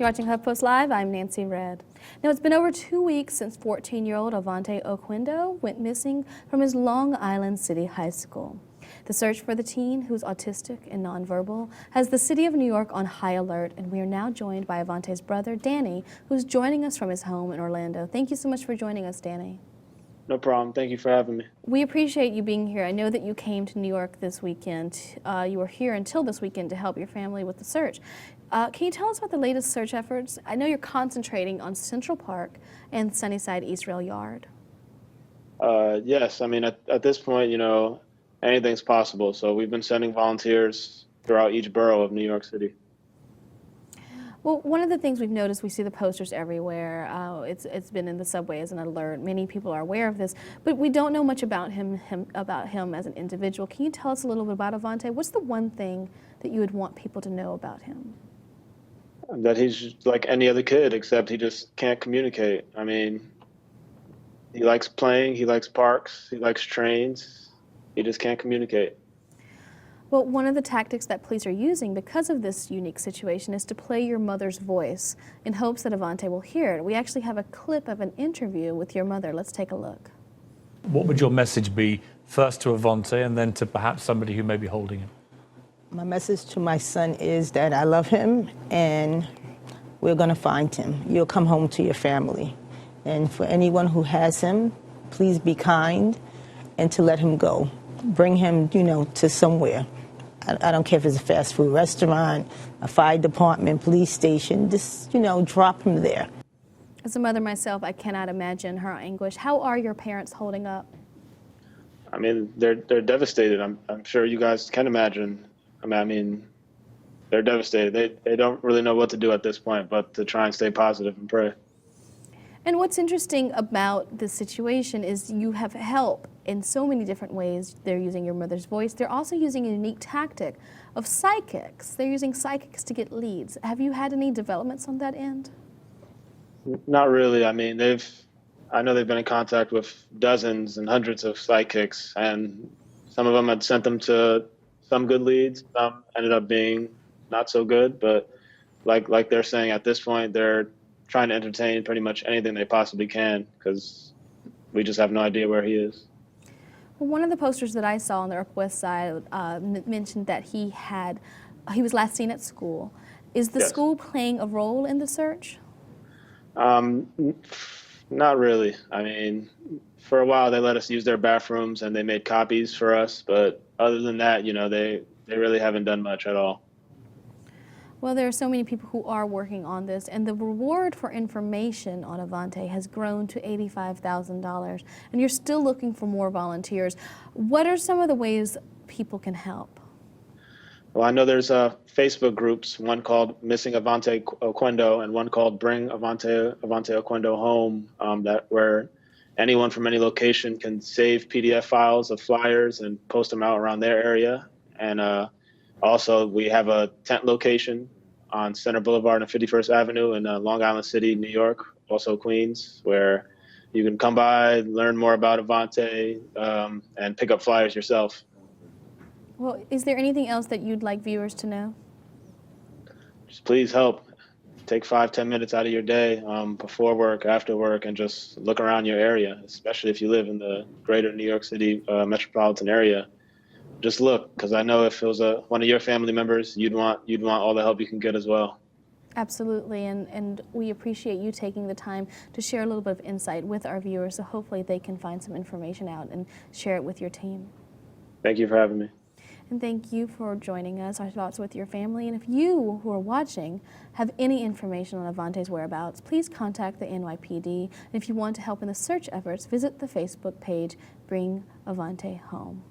You're watching HuffPost Live. I'm Nancy Red. Now, it's been over 2 weeks since 14-year-old Avonte Oquendo went missing from his Long Island City High School. The search for the teen, who's autistic and nonverbal, has the city of New York on high alert, and we are now joined by Avonte's brother, Danny, who's joining us from his home in Orlando. Thank you so much for joining us, Danny. No problem. Thank you for having me. We appreciate you being here. I know that you came to New York this weekend. You were here until this weekend to help your family with the search. Can you tell us about the latest search efforts? I know you're concentrating on Central Park and Sunnyside East Rail Yard. Yes, I mean, at this point, you know, anything's possible. So we've been sending volunteers throughout each borough of New York City. Well, one of the things we've noticed, we see the posters everywhere. It's been in the subway as an alert. Many people are aware of this, but we don't know much about him as an individual. Can you tell us a little bit about Avonte? What's the one thing that you would want people to know about him? That he's like any other kid, except he just can't communicate. I mean, he likes playing, he likes parks, he likes trains. He just can't communicate. Well, one of the tactics that police are using because of this unique situation is to play your mother's voice in hopes that Avonte will hear it. We actually have a clip of an interview with your mother. Let's take a look. What would your message be, first to Avonte and then to perhaps somebody who may be holding him? My message to my son is that I love him and we're going to find him. You'll come home to your family. And for anyone who has him, please be kind and to let him go. Bring him, you know, to somewhere. I don't care if it's a fast food restaurant, a fire department, police station, just, you know, drop him there. As a mother myself, I cannot imagine her anguish. How are your parents holding up? I mean, they're devastated. I'm sure you guys can imagine. I mean, they're devastated. They don't really know what to do at this point, but to try and stay positive and pray. And what's interesting about this situation is you have help in so many different ways. They're using your mother's voice. They're also using a unique tactic of psychics. They're using psychics to get leads. Have you had any developments on that end? Not really. I mean, I know they've been in contact with dozens and hundreds of psychics, and some of them had sent them to some good leads. Some ended up being not so good, but like they're saying at this point, they're trying to entertain pretty much anything they possibly can because we just have no idea where he is. Well, one of the posters that I saw on the Upper West Side mentioned that he was last seen at school. Is the school playing a role in the search? Not really. I mean, for a while they let us use their bathrooms and they made copies for us, but other than that, you know, they really haven't done much at all. Well, there are so many people who are working on this, and the reward for information on Avonte has grown to $85,000, and you're still looking for more volunteers. What are some of the ways people can help? Well, I know there's Facebook groups, one called Missing Avonte Oquendo and one called Bring Avonte Oquendo Home, where anyone from any location can save PDF files of flyers and post them out around their area. And also, we have a tent location on Center Boulevard and 51st Avenue in Long Island City, New York, also Queens, where you can come by, learn more about Avonte, and pick up flyers yourself. Well, is there anything else that you'd like viewers to know? Just please help. Take 5-10 minutes out of your day before work, after work, and just look around your area, especially if you live in the greater New York City metropolitan area. Just look, because I know if it was one of your family members, you'd want all the help you can get as well. Absolutely, and we appreciate you taking the time to share a little bit of insight with our viewers, so hopefully they can find some information out and share it with your team. Thank you for having me. And thank you for joining us. Our thoughts with your family. And if you who are watching have any information on Avonte's whereabouts, please contact the NYPD. And if you want to help in the search efforts, visit the Facebook page, Bring Avonte Home.